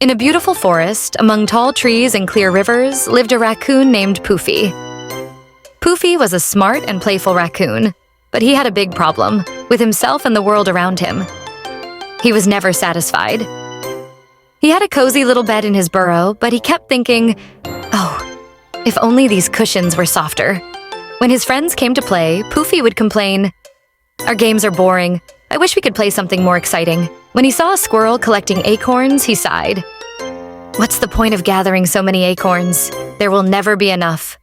In a beautiful forest, among tall trees and clear rivers, lived a raccoon named Pufi. Pufi was a smart and playful raccoon, but he had a big problem with himself and the world around him. He was never satisfied. He had a cozy little bed in his burrow, but he kept thinking, "Oh, if only these cushions were softer." When his friends came to play, Pufi would complain, "Our games are boring. I wish we could play something more exciting." When he saw a squirrel collecting acorns, he sighed. "What's the point of gathering so many acorns? There will never be enough."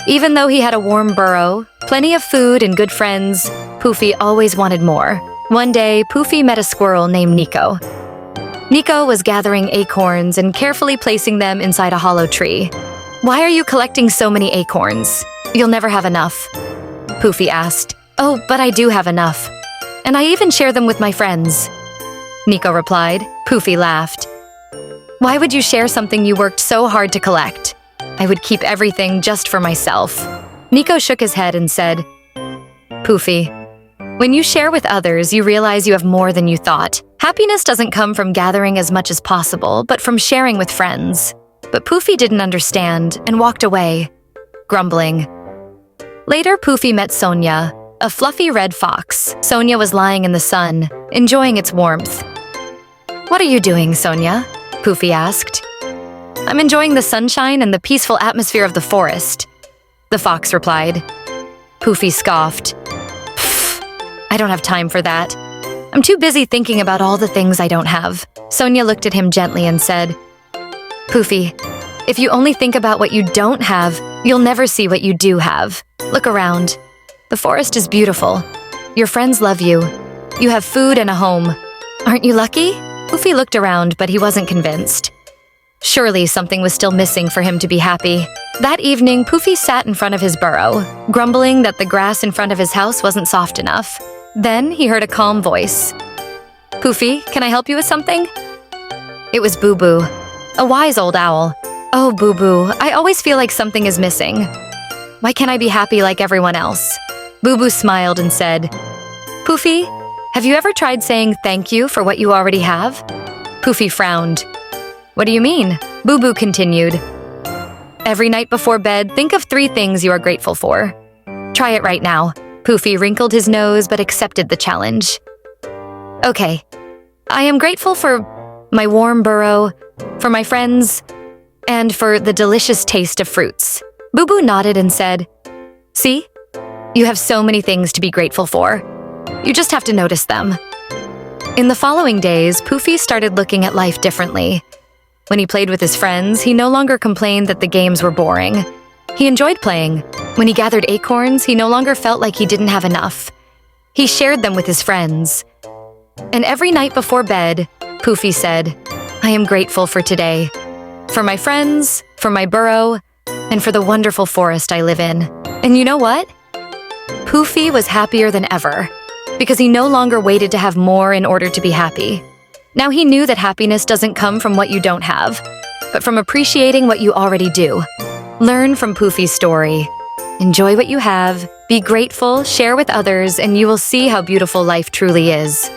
Even though he had a warm burrow, plenty of food, and good friends, Pufi always wanted more. One day, Pufi met a squirrel named Nico. Nico was gathering acorns and carefully placing them inside a hollow tree. "Why are you collecting so many acorns? You'll never have enough," Pufi asked. "Oh, but I do have enough. And I even share them with my friends," Nico replied. Pufi laughed. "Why would you share something you worked so hard to collect? I would keep everything just for myself." Nico shook his head and said, "Pufi, when you share with others, you realize you have more than you thought. Happiness doesn't come from gathering as much as possible, but from sharing with friends." But Pufi didn't understand and walked away, grumbling. Later, Pufi met Sonia, a fluffy red fox. Sonia was lying in the sun, enjoying its warmth. "What are you doing, Sonia?" Pufi asked. "I'm enjoying the sunshine and the peaceful atmosphere of the forest," the fox replied. Pufi scoffed. "Pfft, I don't have time for that. I'm too busy thinking about all the things I don't have." Sonia looked at him gently and said, "Pufi, if you only think about what you don't have, you'll never see what you do have. Look around. The forest is beautiful. Your friends love you. You have food and a home. Aren't you lucky?" Pufi looked around, but he wasn't convinced. Surely something was still missing for him to be happy. That evening, Pufi sat in front of his burrow, grumbling that the grass in front of his house wasn't soft enough. Then he heard a calm voice. "Pufi, can I help you with something?" It was Boo Boo, a wise old owl. "Oh, Boo Boo, I always feel like something is missing. Why can't I be happy like everyone else?" Boo Boo smiled and said, "Pufi, have you ever tried saying thank you for what you already have?" Pufi frowned. "What do you mean?" Boo Boo continued. "Every night before bed, think of 3 things you are grateful for. Try it right now." Pufi wrinkled his nose but accepted the challenge. "Okay, I am grateful for my warm burrow, for my friends, and for the delicious taste of fruits." Boo Boo nodded and said, "See? You have so many things to be grateful for. You just have to notice them." In the following days, Pufi started looking at life differently. When he played with his friends, he no longer complained that the games were boring. He enjoyed playing. When he gathered acorns, he no longer felt like he didn't have enough. He shared them with his friends. And every night before bed, Pufi said, "I am grateful for today, for my friends, for my burrow, and for the wonderful forest I live in." And you know what? Pufi was happier than ever, because he no longer waited to have more in order to be happy. Now he knew that happiness doesn't come from what you don't have, but from appreciating what you already do. Learn from Pufi's story. Enjoy what you have, be grateful, share with others, and you will see how beautiful life truly is.